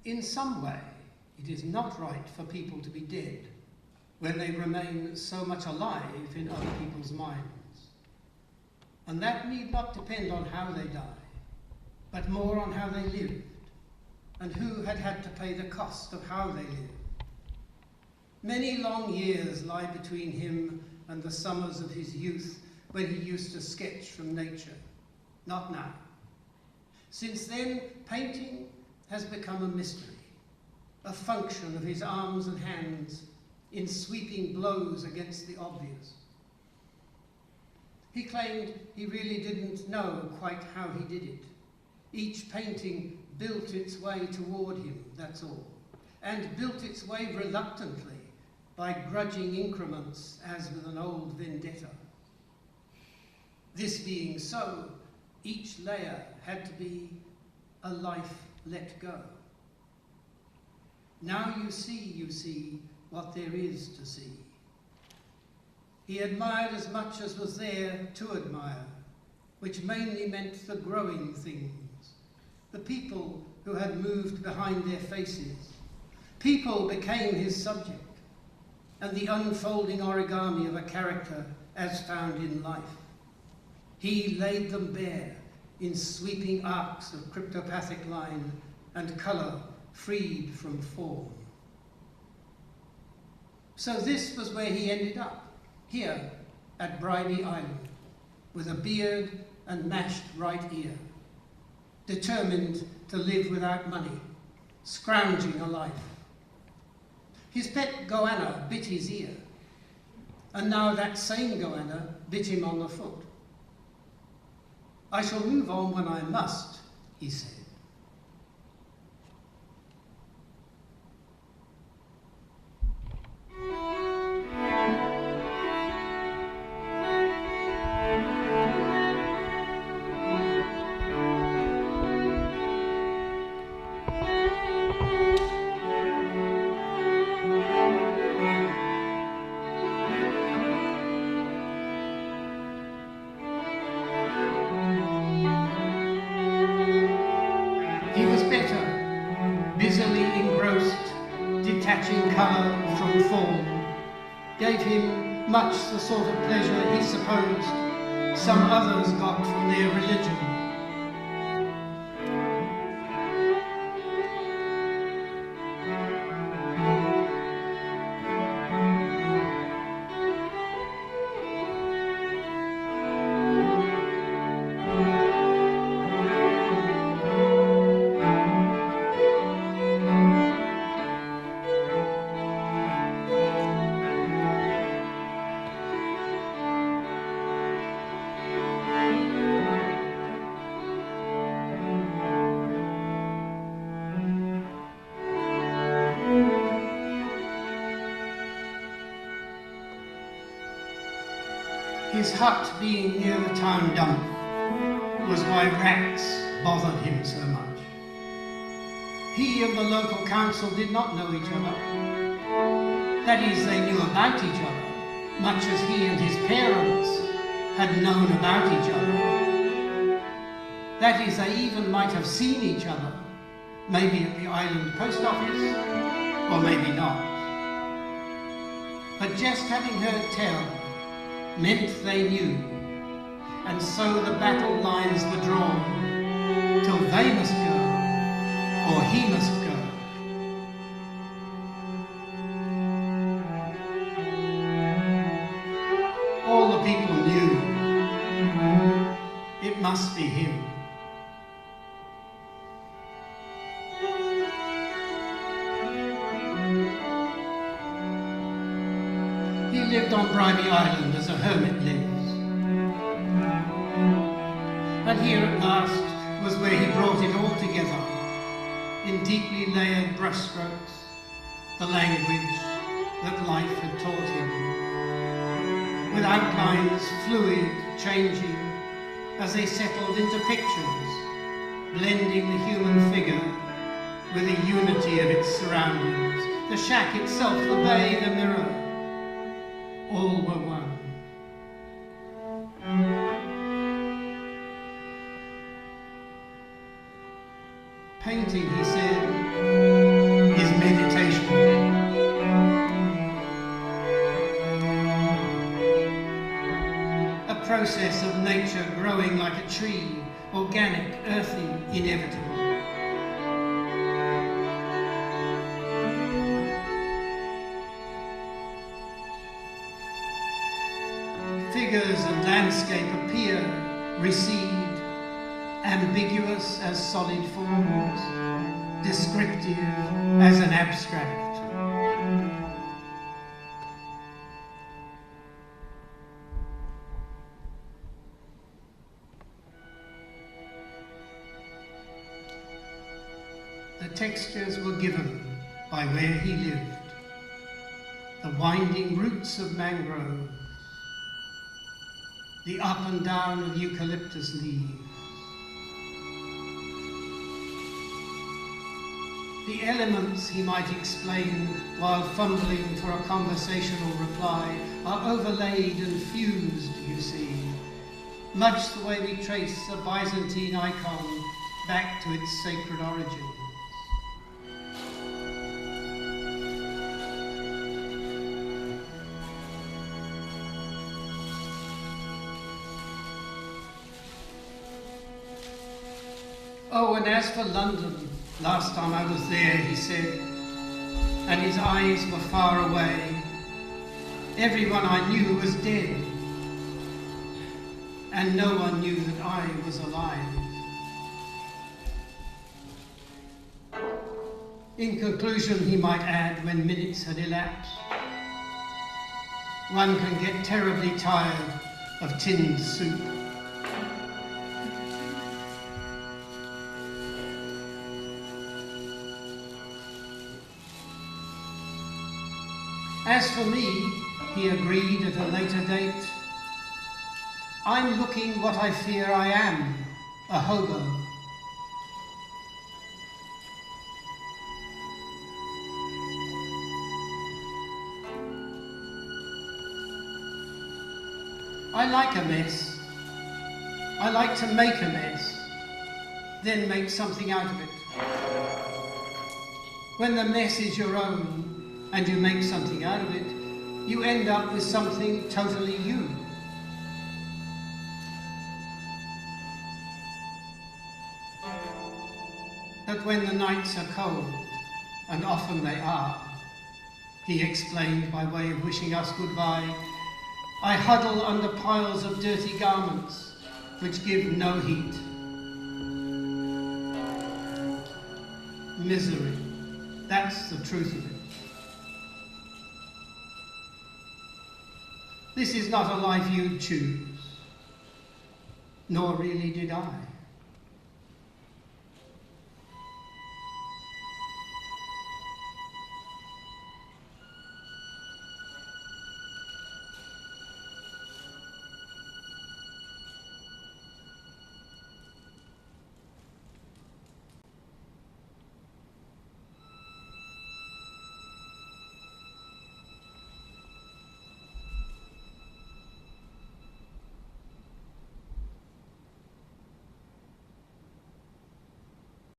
In some way, it is not right for people to be dead when they remain so much alive in other people's minds. And that need not depend on how they die, but more on how they lived, and who had had to pay the cost of how they lived. Many long years lie between him and the summers of his youth when he used to sketch from nature. Not now. Since then, painting has become a mystery, a function of his arms and hands in sweeping blows against the obvious. He claimed he really didn't know quite how he did it. Each painting built its way toward him, that's all, and built its way reluctantly by grudging increments as with an old vendetta. This being so, each layer had to be a life let go. Now you see what there is to see. He admired as much as was there to admire, which mainly meant the growing things, the people who had moved behind their faces. People became his subject, and the unfolding origami of a character as found in life. He laid them bare in sweeping arcs of cryptopathic line and colour freed from form. So this was where he ended up, here at Bribie Island, with a beard and mashed right ear, determined to live without money, scrounging a life. His pet goanna bit his ear, and now that same goanna bit him on the foot. "I shall move on when I must," he said. He was better, busily engrossed, detaching colour from form, gave him much the sort of pleasure he supposed some others got from their religion. His hut being near the town dump was why rats bothered him so much. He and the local council did not know each other. That is, they knew about each other, much as he and his parents had known about each other. That is, they even might have seen each other, maybe at the island post office, or maybe not. But just having heard tell meant they knew, and so the battle lines were drawn, till they must go, or he must go. All the people knew it must be him. He lived on Bribie Island as a hermit lives. And here at last was where he brought it all together, in deeply layered brushstrokes, the language that life had taught him, with outlines fluid, changing, as they settled into pictures, blending the human figure with the unity of its surroundings, the shack itself, the bay, the mirror, all were one. Painting, he said, process of nature growing like a tree, organic, earthy, inevitable. Figures and landscape appear, recede, ambiguous as solid forms, descriptive as an abstract. The textures were given by where he lived, the winding roots of mangroves, the up and down of eucalyptus leaves, the elements he might explain while fumbling for a conversational reply are overlaid and fused, you see, much the way we trace a Byzantine icon back to its sacred origins. Oh, and as for London, last time I was there, he said, and his eyes were far away, everyone I knew was dead, and no one knew that I was alive. In conclusion, he might add, when minutes had elapsed, one can get terribly tired of tinned soup. As for me, he agreed at a later date, I'm looking what I fear I am, a hobo. I like a mess. I like to make a mess, then make something out of it. When the mess is your own, and you make something out of it, you end up with something totally you. But when the nights are cold, and often they are, he explained by way of wishing us goodbye, I huddle under piles of dirty garments which give no heat. Misery, that's the truth of it. This is not a life you'd choose, nor really did I.